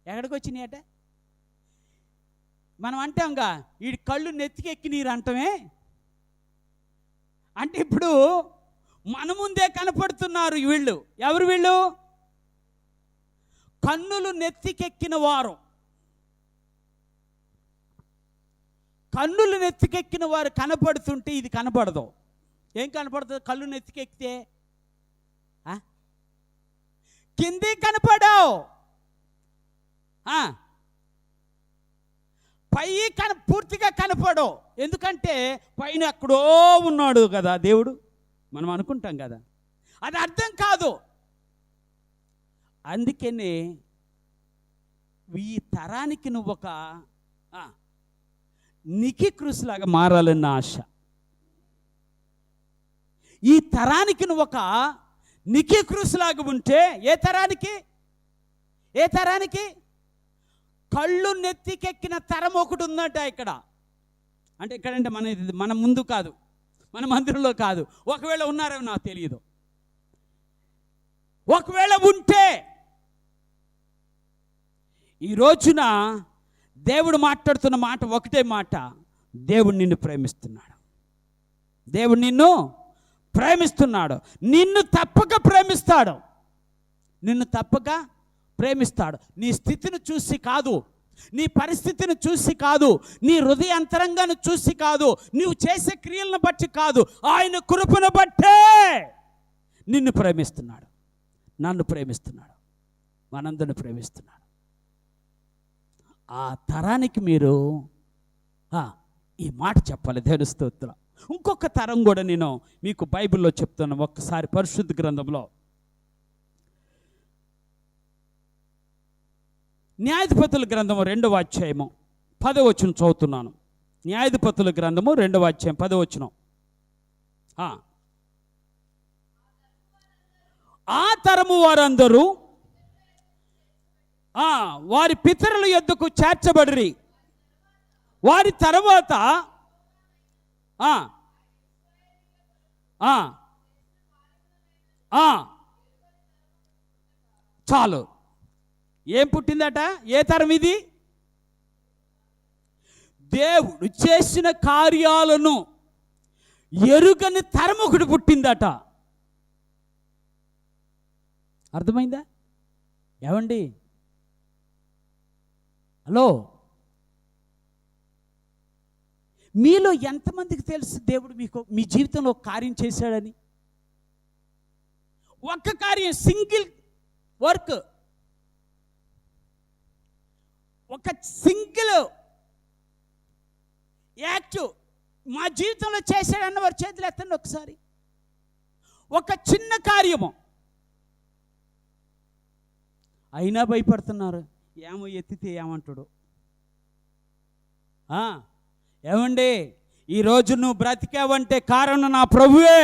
ఎక్కడికి వచ్చినాయట? మనం అంటాంగా వీడి కళ్ళు నెత్తికెక్కి నీరు అంటమే. అంటే ఇప్పుడు మన ముందే కనపడుతున్నారు వీళ్ళు. ఎవరు వీళ్ళు? కన్నులు నెత్తికెక్కిన వారు. కన్నులు నెత్తికెక్కిన వారు కనపడుతుంటే ఇది కనపడదు. ఏం కనపడుతుంది? కళ్ళు నెత్తికెక్కితే కింది కనపడవు, పై పూర్తిగా కనపడవు. ఎందుకంటే పైన ఎక్కడో ఉన్నాడు కదా దేవుడు, మనం అనుకుంటాం కదా, అది అర్థం కాదు. అందుకనే ఈ తరానికి నువ్వు ఒక నికీ క్రూస్ లాగా మారాలన్న ఆశ. ఈ తరానికి నువ్వు ఒక నికీ క్రూస్ లాగా ఉంటే ఏ తరానికి? ఏ తరానికి? కళ్ళు నెత్తికెక్కిన తరం ఒకటి ఉందట ఇక్కడ. అంటే ఇక్కడంటే మన ముందు కాదు, మన మందిరంలో కాదు. ఒకవేళ ఉన్నారేమో నాకు తెలియదు. ఒకవేళ ఉంటే ఈ రోజున దేవుడు మాట్లాడుతున్న మాట ఒకటే మాట, దేవుడు నిన్ను ప్రేమిస్తున్నాడు. దేవుడు నిన్ను ప్రేమిస్తున్నాడు. నిన్ను తప్పక ప్రేమిస్తాడు. నిన్ను తప్పక ప్రేమిస్తాడు. నీ స్థితిని చూసి కాదు, నీ పరిస్థితిని చూసి కాదు, నీ హృదయ అంతరంగాన్ని చూసి కాదు, నీవు చేసే క్రియలను బట్టి కాదు, ఆయన కృపను బట్టే నిన్ను ప్రేమిస్తున్నాడు, నన్ను ప్రేమిస్తున్నాడు, మనందరిని ప్రేమిస్తున్నాడు. ఆ తరానికి మీరు ఈ మాట చెప్పాలి. దేవుని స్తోత్రం. ఇంకొక తరం కూడా నేను మీకు బైబిల్లో చెప్తున్నాను. ఒక్కసారి పరిశుద్ధ గ్రంథంలో న్యాయాధిపతుల గ్రంథము 2వ అధ్యాయము 10వ వచనం చదువుతున్నాను. న్యాయాధిపతుల గ్రంథము 2వ అధ్యాయం 10వ వచనం. ఆ తరము వారందరూ వారి పితరుల యొద్దకు చేర్చబడిరి. వారి తర్వాత చాలు. ఏం పుట్టిందట? ఏ తరం ఇది? దేవుడు చేసిన కార్యాలను ఎరుగని తరం ఒకటి పుట్టిందట. అర్థమైందా? ఏమండి, హలో, మీలో ఎంతమందికి తెలుసు దేవుడు మీ జీవితంలో ఒక కార్యం చేశాడని? ఒక్క కార్యం, సింగిల్ వర్క్, ఒక సింగిల్ యాక్ట్ మా జీవితంలో చేశాడన్న వారి చేతులు ఎత్తండి ఒకసారి. ఒక చిన్న కార్యము అయినా భయపడుతున్నారు. ఏమో ఎత్తితే ఏమంటాడు? ఏమండి, ఈరోజు నువ్వు బ్రతికావంటే కారణం నా ప్రభువే.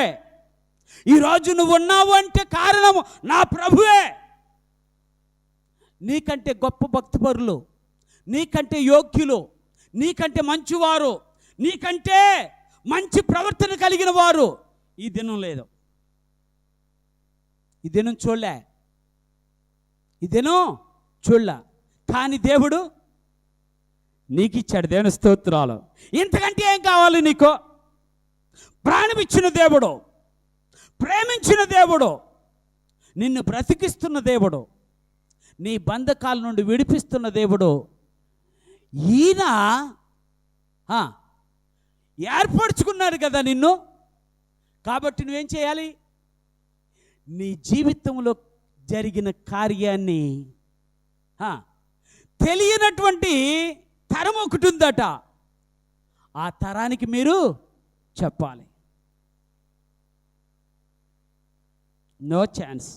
ఈరోజు నువ్వు ఉన్నావు అంటే కారణము నా ప్రభువే. నీకంటే గొప్ప భక్తిపరులు, నీకంటే యోగ్యులు, నీకంటే మంచివారు, నీకంటే మంచి ప్రవర్తన కలిగిన వారు ఈ దినం లేదు. ఈ దినం చూడలే, ఈ దినం చూడలే. కానీ దేవుడు నీకు ఇచ్చాడు. దేవుని స్తోత్రాలు. ఇంతకంటే ఏం కావాలి నీకు? ప్రాణమిచ్చిన దేవుడు, ప్రేమించిన దేవుడు, నిన్ను బ్రతికిస్తున్న దేవుడు, నీ బంధకాల నుండి విడిపిస్తున్న దేవుడు. ఈయన ఏర్పరచుకున్నాడు కదా నిన్ను. కాబట్టి నువ్వేం చేయాలి? నీ జీవితంలో జరిగిన కార్యాన్ని తెలియనటువంటి తరం ఒకటి ఉందట. ఆ తరానికి మీరు చెప్పాలి. No chance.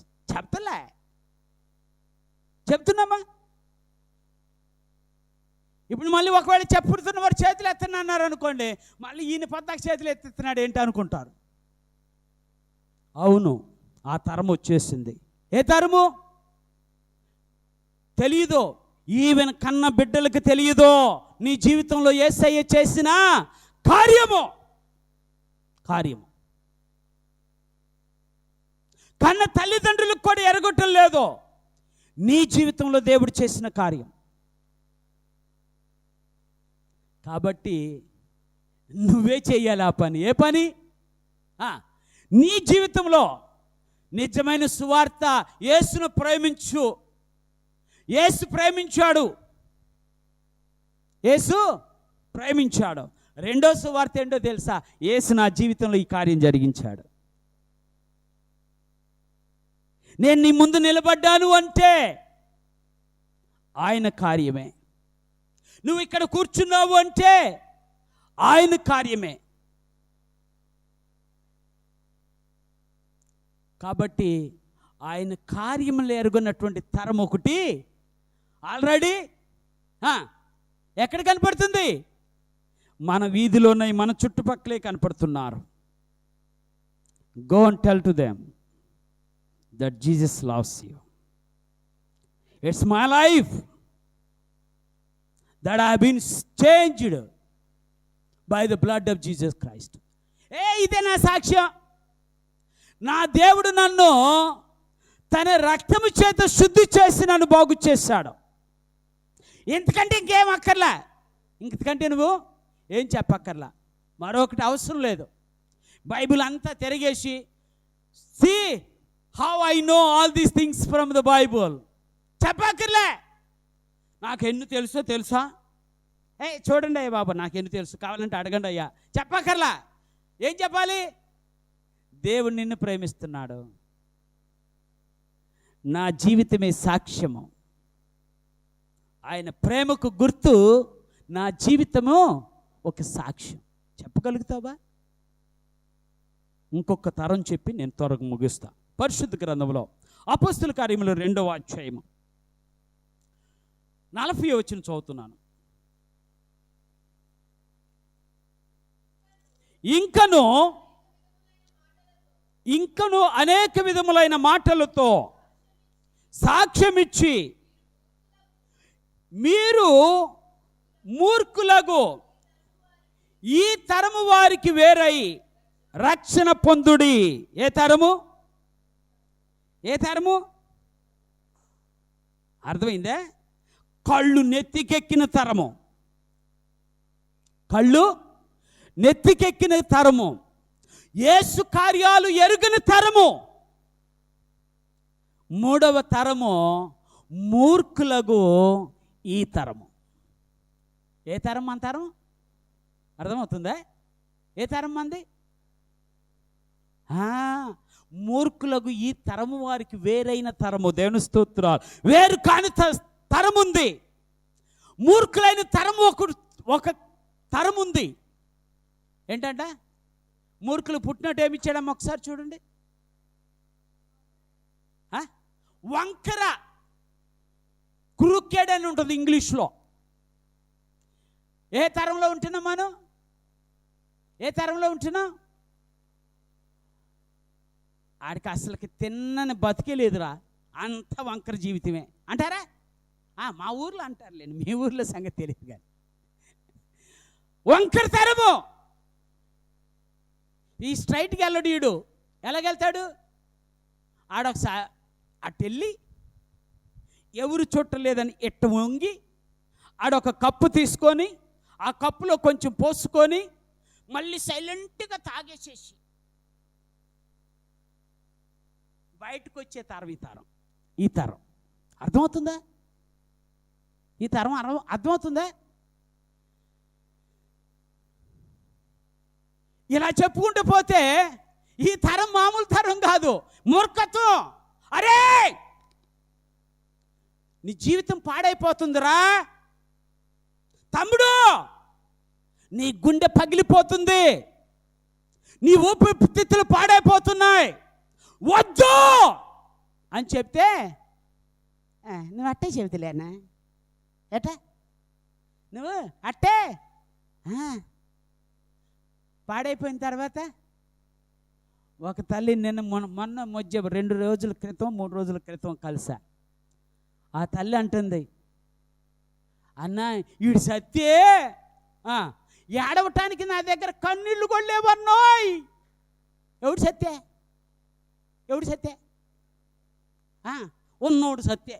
చెప్తున్నామా? ఇప్పుడు మళ్ళీ ఒకవేళ చెప్పుడుతున్న వారు చేతులు ఎత్తనన్నారు అనుకోండి, మళ్ళీ ఈయన పద్దాక చేతులు ఎత్తుతున్నాడు ఏంటి అనుకుంటారు. అవును, ఆ తరం వచ్చేసింది. ఏ తరము? తెలియదో, ఈవెన్ కన్న బిడ్డలకు తెలియదో నీ జీవితంలో యేసయ్య చేసిన కార్యము. కన్న తల్లిదండ్రులకు కూడా ఎరగొట్టం లేదు నీ జీవితంలో దేవుడు చేసిన కార్యం. కాబట్టి నువ్వే చెయ్యాలి ఆ పని. ఏ పని? నీ జీవితంలో నిజమైన సువార్త. యేసును ప్రేమించు. యేసు ప్రేమించాడు, యేసు ప్రేమించాడు. రెండో సువార్త ఏంటో తెలుసా? యేసు నా జీవితంలో ఈ కార్యం జరిగించాడు. నేను నీ ముందు నిలబడ్డాను అంటే ఆయన కార్యమే. నువ్వు ఇక్కడ కూర్చున్నావు అంటే ఆయన కార్యమే. కాబట్టి ఆయన కార్యములు ఎరుగున్నటువంటి తరం ఒకటి ఆల్రెడీ ఎక్కడ కనపడుతుంది? మన వీధిలోనే, మన చుట్టుపక్కలే కనపడుతున్నారు. Go and tell to them that Jesus loves you. It's my life that I have been changed by the blood of Jesus Christ. ఇదే నా సాక్ష్యం. నా దేవుడు నన్ను తన రక్తము చేత శుద్ధి చేసి నన్ను బాగు చేశాడు. ఇంతకంటే ఇంకేం అక్కర్లా. ఇంతకంటే నువ్వు ఏం చెప్పక్కర్లా. మరొకటి అవసరం లేదు. బైబిల్ అంతా తిరిగేసి see how I know all these things from the Bible. చెప్పక్కర్లే. నాకెన్ని తెలుసా? చూడండి అయ్యా బాబు, నాకెన్ని తెలుసు, కావాలంటే అడగండి అయ్యా. చెప్పక్కర్లా. ఏం చెప్పాలి? దేవుడు నిన్ను ప్రేమిస్తున్నాడు, నా జీవితమే సాక్ష్యము, ఆయన ప్రేమకు గుర్తు నా జీవితము ఒక సాక్ష్యం. చెప్పగలుగుతావా? ఇంకొక తరం చెప్పి నేను త్వరగా ముగిస్తా. పరిశుద్ధ గ్రంథంలో అపోస్తుల కార్యములు 2వ అధ్యాయము 40వ వచనం చదువుతున్నాను. ఇంకను అనేక విధములైన మాటలతో సాక్ష్యమిచ్చి మీరు మూర్ఖులకు ఈ తరము వారికి వేరై రక్షణ పొందుడి. ఏ తరము? అర్థమైందే? కళ్ళు నెత్తికెక్కిన తరము, యేసు కార్యాలు ఎరుగని తరము. 3వ తరము మూర్ఖులకు ఈ తరము. ఏ తరం అంటారు? అర్థమవుతుందా? ఏ తరం మంది? మూర్ఖులకు ఈ తరము వారికి వేరైన తరము. దేవుని స్తోత్రాలు. వేరు కాని తరం ఉంది. మూర్ఖులైన తరము ఒక తరం ఉంది. ఏంటంట? మూర్ఖులు పుట్టినట్టు ఏమి ఇచ్చాడమ్మా ఒకసారి చూడండి. వంకర, క్రూకెడ్ అని ఉంటుంది ఇంగ్లీష్లో. ఏ తరంలో ఉంటున్నాం మనం? ఆడికి అసలుకి తిన్నని బతికే లేదురా, అంత వంకర జీవితమే అంటారా? మా ఊర్లో అంటారులేండి, మీ ఊర్లో సంగతి తెలియదు కానీ వంకర తరము. ఈ స్ట్రైట్కి వెళ్ళడు వీడు. ఎలాగెళ్తాడు? ఆడొకసారి అటెళ్ళి ఎవరు చుట్టలేదని ఎట్ట వంగి ఆడొక కప్పు తీసుకొని ఆ కప్పులో కొంచెం పోసుకొని మళ్ళీ సైలెంట్గా తాగేసేసి బయటకు వచ్చే తరం ఈ తరం. అర్థమవుతుందా? ఈ తరం అర్థమవుతుందా? ఇలా చెప్పుకుంటూ పోతే ఈ తరం మామూలు తరం కాదు, మూర్ఖత్వం. అరే, నీ జీవితం పాడైపోతుందిరా తమ్ముడు, నీ గుండె పగిలిపోతుంది, నీ ఊపిరితిత్తులు పాడైపోతున్నాయి, వద్దు అని చెప్తే నువ్వు అట్టే చెబుతలేనా? ఎట్టా నువ్వు అట్టే పాడైపోయిన తర్వాత ఒక తల్లి మొన్న మధ్య 2 రోజుల క్రితం 3 రోజుల క్రితం కలిసా. ఆ తల్లి అంటుంది, అన్న వీడు సత్తే ఏడవటానికి నా దగ్గర కన్నీళ్ళు కొల్లేవన్నోయ్. ఎవడు సత్తే? ఉన్నోడు సత్తే.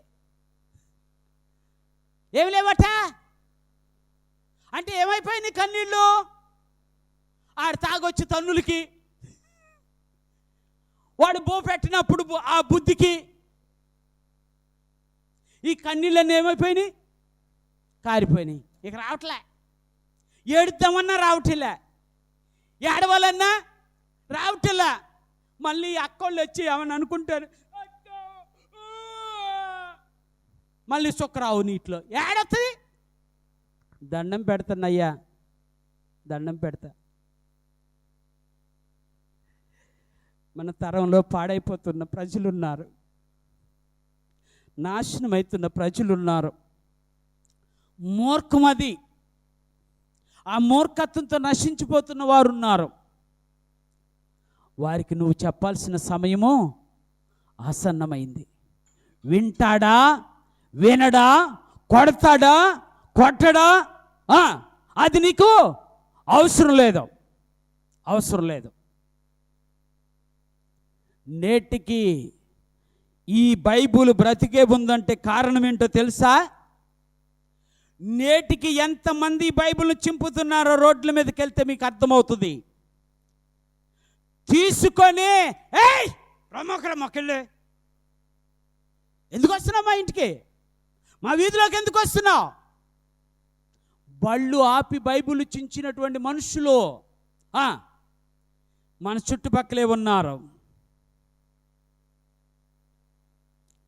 ఏమి లేవట అంటే ఏమైపోయింది కన్నీళ్ళు? ఆడు తాగొచ్చి తన్నులకి, వాడు బో పెట్టినప్పుడు ఆ బుద్ధికి ఈ కన్నీళ్ళన్నీ ఏమైపోయినాయి? కారిపోయినాయి. ఇక రావట్లే. ఏడుద్దామన్నా రావట్లే, ఏడవాలన్నా రావట్లే. మళ్ళీ అక్కోళ్ళు వచ్చి ఏమని అనుకుంటారు, మళ్ళీ సుక్కరావు నీటిలో ఏడవుతుంది. దండం పెడతానయ్యా, దండం పెడతా. మన తరంలో పాడైపోతున్న ప్రజలున్నారు, నాశనమవుతున్న ప్రజలున్నారు. మూర్ఖమది, ఆ మూర్ఖత్వంతో నశించిపోతున్న వారు ఉన్నారు. వారికి నువ్వు చెప్పాల్సిన సమయము ఆసన్నమైంది. వింటాడా, వినడా, కొడతాడా, కొట్టడా, అది నీకు అవసరం లేదు. నేటికి ఈ బైబుల్ బ్రతికే ఉందంటే కారణం ఏంటో తెలుసా? నేటికి ఎంతమంది బైబిల్ను చింపుతున్నారో రోడ్ల మీదకి వెళ్తే మీకు అర్థమవుతుంది. తీసుకొని రమ్మొక్కలే ఎందుకు వస్తున్నావు మా ఇంటికి? మా వీధిలోకి ఎందుకు వస్తున్నావు? బళ్ళు ఆపి బైబిల్ చించినటువంటి మనుషులు మన చుట్టుపక్కలే ఉన్నారు.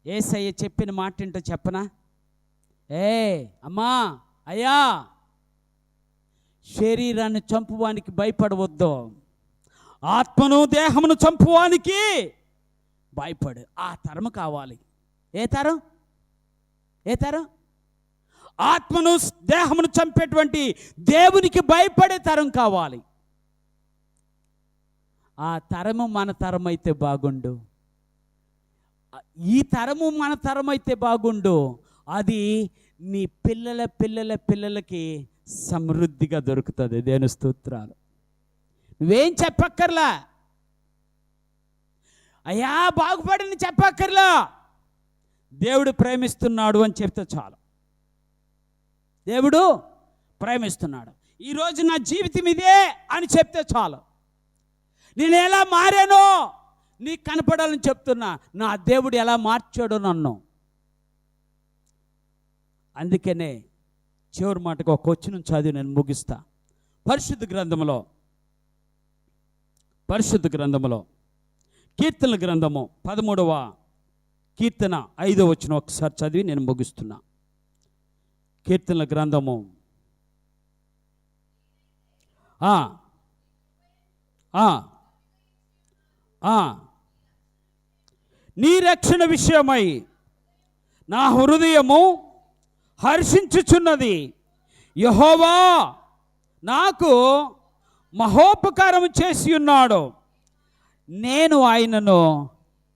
యేసయ్య చెప్పిన మాట ఏంటో చెప్పనా? అమ్మా, అయ్యా, శరీరాన్ని చంపువానికి భయపడవద్దు, ఆత్మను దేహమును చంపువానికి భయపడు. ఆ తరం కావాలి. ఏ తరం? ఆత్మను దేహమును చంపేటువంటి దేవునికి భయపడే తరం కావాలి. ఆ తరము మన తరం అయితే బాగుండు. ఈ తరము మన తరం అయితే బాగుండు. అది నీ పిల్లలకి సమృద్ధిగా దొరుకుతుంది. దేవుని స్తోత్రాలు. నువ్వేం చెప్పక్కర్లా, అయ్యా బాగుపడని చెప్పక్కర్లా, దేవుడు ప్రేమిస్తున్నాడు అని చెప్తే చాలు. దేవుడు ప్రేమిస్తున్నాడు, ఈరోజు నా జీవితం ఇదే అని చెప్తే చాలు. నేను ఎలా మారానో నీకు కనపడాలని చెప్తున్నా. నా దేవుడు ఎలా మార్చాడో నన్ను. అందుకనే చివరి మాటకు ఒక వచనం చదివి నేను ముగిస్తా. పరిశుద్ధ గ్రంథములో కీర్తనల గ్రంథము 13వ కీర్తన 5వ వచనం ఒకసారి చదివి నేను ముగిస్తున్నా. కీర్తనల గ్రంథము నీ రక్షణ విషయమై నా హృదయము హర్షించుచున్నది. యెహోవా నాకు మహోపకారం చేసి ఉన్నాడు, నేను ఆయనను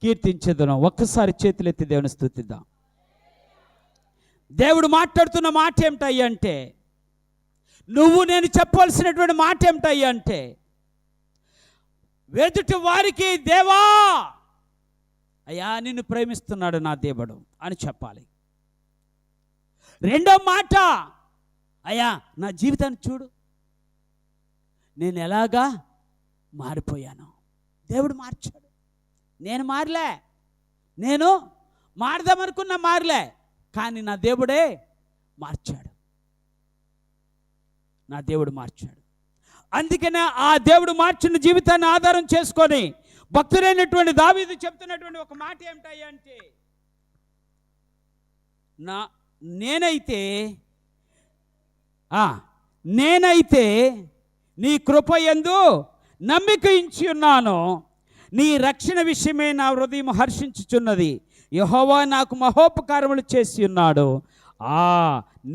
కీర్తించెదను. ఒక్కసారి చేతులెత్తి దేవుని స్తుతిద్దాం. దేవుడు మాట్లాడుతున్న మాట ఏమిటయ్యా అంటే, నువ్వు నేను చెప్పవలసినటువంటి మాట ఏమిటయ్యా అంటే, ఎదుటి వారికి దేవా అయ్యా నిన్ను ప్రేమిస్తున్నాడు నా దేవుడు అని చెప్పాలి. రెండో మాట, అయ్యా నా జీవితాన్ని చూడు, నేను ఎలాగా మారిపోయాను. దేవుడు మార్చాడు. నేను మారలే, నేను మారదామనుకున్నా మారలే, కానీ నా దేవుడే మార్చాడు. నా దేవుడు మార్చాడు. అందుకనే ఆ దేవుడు మార్చిన జీవితాన్ని ఆధారం చేసుకొని భక్తుడైనటువంటి దావీదు చెప్తున్నటువంటి ఒక మాట ఏమిటయ్యా అంటే, నేనైతే నీ కృపయందు నమ్మిక ఉంచి ఉన్నాను, నీ రక్షణ విషయమే నా హృదయం హర్షించుచున్నది. యెహోవా నాకు మహోపకారములు చేసి ఉన్నాడు,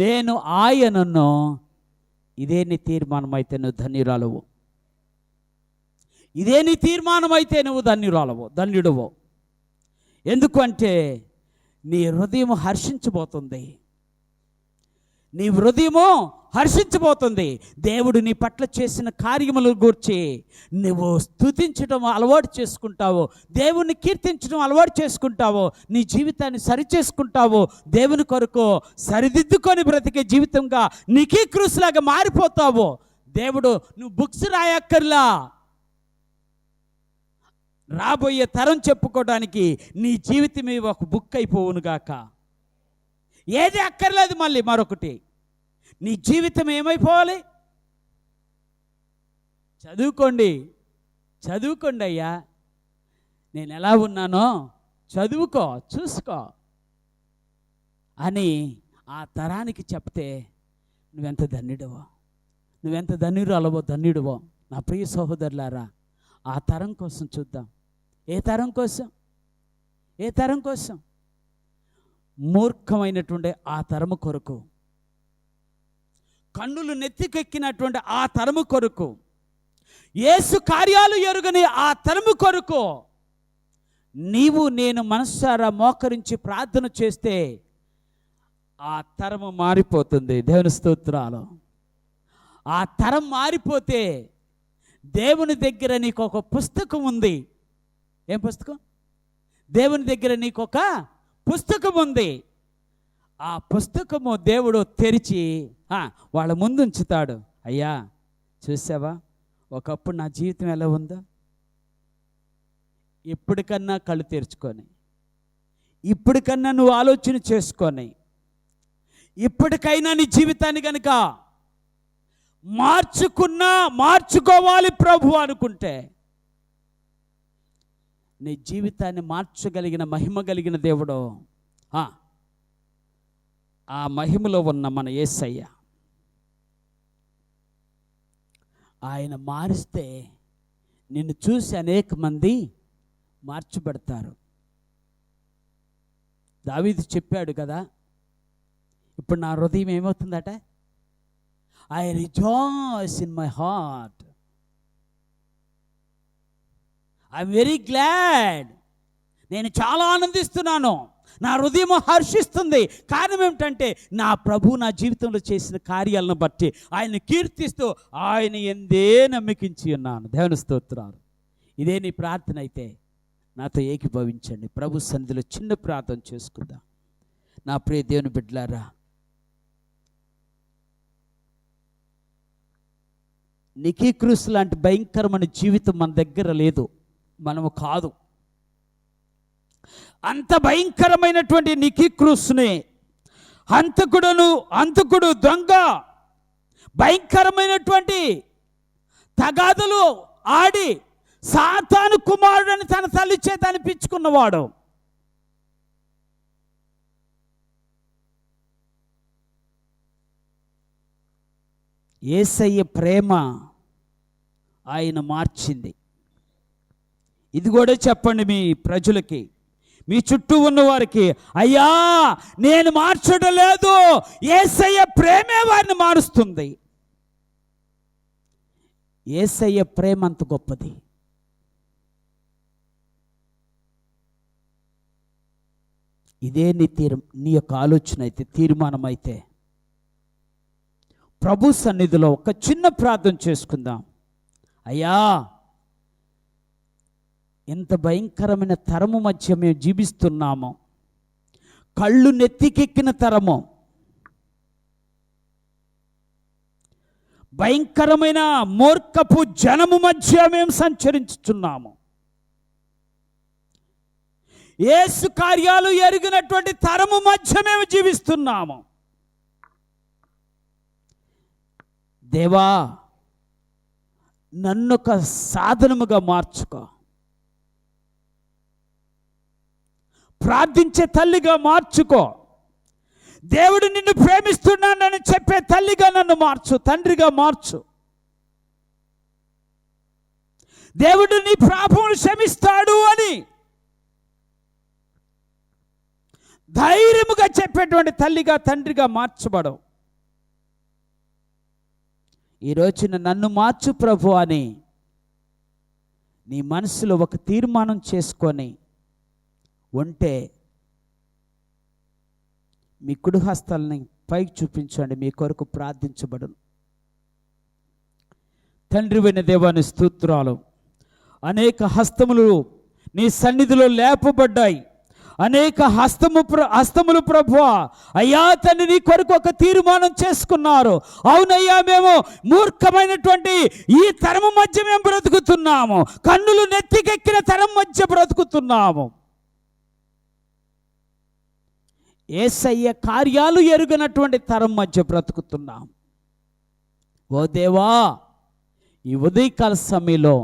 నేను ఆయనను. ఇదే నీ తీర్మానం అయితే నువ్వు ధన్యురాలవు. ఇదే నీ తీర్మానం అయితే నువ్వు ధన్యుడవు. ఎందుకంటే నీ హృదయం హర్షించబోతుంది. నీ హృదయము హర్షించబోతుంది. దేవుడు నీ పట్ల చేసిన కార్యముల గురించి నువ్వు స్తుతించడం అలవాటు చేసుకుంటావు, దేవుణ్ణి కీర్తించడం అలవాటు చేసుకుంటావు, నీ జీవితాన్ని సరిచేసుకుంటావు, దేవుని కొరకు సరిదిద్దుకొని బ్రతికే జీవితంగా నీకీ క్రూస్లాగా మారిపోతావు. దేవుడు నువ్వు బుక్స్ రాయక్కర్లా, రాబోయే తరం చెప్పుకోవడానికి నీ జీవితమే ఒక బుక్ అయిపోవునుగాక. ఏది అక్కర్లేదు మళ్ళీ మరొకటి. నీ జీవితం ఏమైపోవాలి? చదువుకోండి అయ్యా, నేను ఎలా ఉన్నానో చూసుకో అని ఆ తరానికి చెప్తే నువ్వెంత ధన్యురాలవో. నా ప్రియ సహోదరులారా, ఆ తరం కోసం చూద్దాం. ఏ తరం కోసం? మూర్ఖమైనటువంటి ఆ తరము కొరకు, కన్నులు నెత్తికెక్కినటువంటి ఆ తరము కొరకు, యేసు కార్యాలు ఎరుగని ఆ తరము కొరకు నీవు నేను మనస్సారా మోకరించి ప్రార్థన చేస్తే ఆ తరము మారిపోతుంది. దేవుని స్తోత్రాలు. ఆ తరం మారిపోతే దేవుని దగ్గర నీకు ఒక పుస్తకం ఉంది. ఏం పుస్తకం? దేవుని దగ్గర నీకు ఒక పుస్తకం ఉంది. ఆ పుస్తకము దేవుడు తెరిచి వాళ్ళ ముందు ఉంచుతాడు. అయ్యా చూసావా ఒకప్పుడు నా జీవితం ఎలా ఉందో, ఇప్పటికన్నా కళ్ళు తెరుచుకొని, ఇప్పటికన్నా నువ్వు ఆలోచన చేసుకొని ఇప్పటికైనా నీ జీవితాన్ని కనుక మార్చుకోవాలి ప్రభు అనుకుంటే, నీ జీవితాన్ని మార్చగలిగిన మహిమ కలిగిన దేవుడు ఆ మహిమలో ఉన్న మన యేసయ్య. ఆయన మారిస్తే నిన్ను చూసి అనేక మంది మార్చబడతారు. దావీదు చెప్పాడు కదా, ఇప్పుడు నా హృదయం ఏమవుతుందట, I rejoice in my heart, I'm very glad. నేను చాలా ఆనందిస్తున్నాను, నా హృదయం హర్షిస్తుంది. కారణం ఏమిటంటే నా ప్రభు నా జీవితంలో చేసిన కార్యాలను బట్టి ఆయన కీర్తిస్తూ ఆయన ఎందే నమ్మకించి ఉన్నాను. దేవుని స్తోత్రాలు. ఇదే నీ ప్రార్థన అయితే నాతో ఏకీభవించండి. ప్రభు సన్నిధిలో చిన్న ప్రార్థన చేసుకుందాం. నా ప్రియ దేవుని బిడ్డలారా, నికీక్రూస్ లాంటి భయంకరమైన జీవితం మన దగ్గర లేదు, మనము కాదు. అంత భయంకరమైనటువంటి నికీక్రూస్ని హంతకుడు దొంగ భయంకరమైనటువంటి తగాదులు ఆడి సాతాను కుమారుడని తన తల్లి చేత అనిపించుకున్నవాడు. యేసయ్య ప్రేమ ఆయన మార్చింది. ఇది కూడా చెప్పండి మీ ప్రజలకి, మీ చుట్టూ ఉన్నవారికి, అయ్యా నేను మార్చడం లేదు, యేసయ్య ప్రేమే వారిని మారుస్తుంది. యేసయ్య ప్రేమ అంత గొప్పది. ఇదే నీ యొక్క ఆలోచన అయితే, తీర్మానం అయితే, ప్రభు సన్నిధిలో ఒక చిన్న ప్రార్థన చేసుకుందాం. అయ్యా, ఎంత భయంకరమైన తరము మధ్య మేము జీవిస్తున్నాము, కళ్ళు నెత్తికెక్కిన తరము, భయంకరమైన మూర్ఖపు జనము మధ్య మేము సంచరించుచున్నాము. యేసు కార్యాలు ఎరిగినటువంటి తరము మధ్య మేము జీవిస్తున్నాము. దేవా, నన్ను ఒక సాధనముగా మార్చుకో, ప్రార్థించే తల్లిగా మార్చుకో, దేవుడు నిన్ను ప్రేమిస్తున్నానని చెప్పే తల్లిగా నన్ను మార్చు, తండ్రిగా మార్చు. దేవుడు నీ పాపములు క్షమిస్తాడు అని ధైర్యముగా చెప్పేటువంటి తల్లిగా తండ్రిగా మార్చబడవు. ఈ రోజున నన్ను మార్చు ప్రభు అని నీ మనసులో ఒక తీర్మానం చేసుకొని ఉంటే మీ కుడి హస్తాలని పైకి చూపించండి, మీ కొరకు ప్రార్థించబడును. తండ్రివైన దేవాని స్తోత్రాలు. అనేక హస్తములు నీ సన్నిధిలో లేపబడ్డాయి, అనేక హస్తములు ప్రభువా. అయ్యా తండ్రి, నీ కొరకు ఒక తీర్మానం చేసుకున్నారు. అవునయ్యా, మేము మూర్ఖమైనటువంటి ఈ తరము మధ్య మేము బ్రతుకుతున్నాము, కన్నులు నెత్తికెక్కిన తరం మధ్య బ్రతుకుతున్నాము. యేసయ్య కార్యాలు ఎరుగనటువంటి తరం మధ్య బ్రతుకుతున్నాం. ఓ దేవా, ఈ ఉదయకాల సమయంలో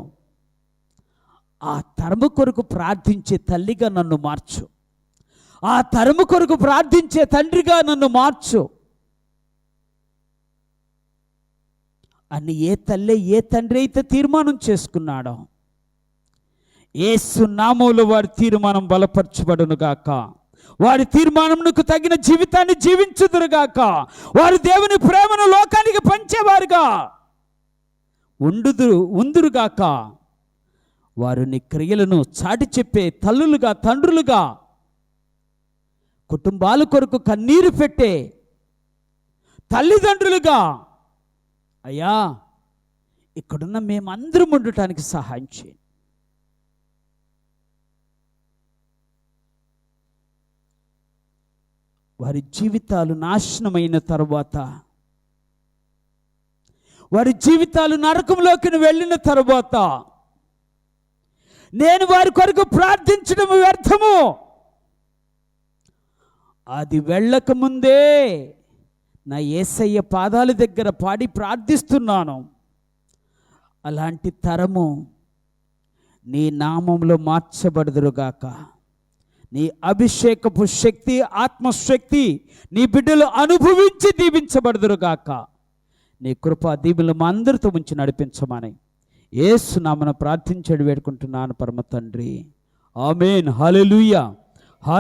ఆ తరము కొరకు ప్రార్థించే తల్లిగా నన్ను మార్చు, ఆ తరము కొరకు ప్రార్థించే తండ్రిగా నన్ను మార్చు అని ఏ తల్లి ఏ తండ్రి అయితే తీర్మానం చేసుకున్నాడో, యేసు నామములో వారి తీర్మానం బలపరచబడునుగాక. వారి తీర్మానమునకు తగిన జీవితాన్ని జీవించుదురుగాక. వారు దేవుని ప్రేమను లోకానికి పంచేవారుగా ఉందురుగాక. వారు నీ క్రియలను చాటి చెప్పే తల్లులుగా, తండ్రులుగా, కుటుంబాల కొరకు కన్నీరు పెట్టే తల్లిదండ్రులుగా, అయ్యా ఇక్కడున్న మేమందరం ఉండటానికి సహాయం చేయండి. వారి జీవితాలు నాశనమైన తర్వాత, వారి జీవితాలు నరకంలోకి వెళ్ళిన తర్వాత నేను వారి కొరకు ప్రార్థించడం వ్యర్థము. అది వెళ్ళకముందే నా యేసయ్య పాదాల దగ్గర పాడి ప్రార్థిస్తున్నాను. అలాంటి తరము నీ నామంలో మార్చబడుదురుగాక. నీ అభిషేకపు శక్తి, ఆత్మశక్తి నీ బిడ్డలు అనుభవించి దీవించబడుదురుగాక. నీ కృపా దీవులు మా అందరితో ఉంచి నడిపించమని యేసు నామమున ప్రార్థించి వేడుకుంటున్నాను పరమ తండ్రి. ఆమేన్. హల్లెలూయా.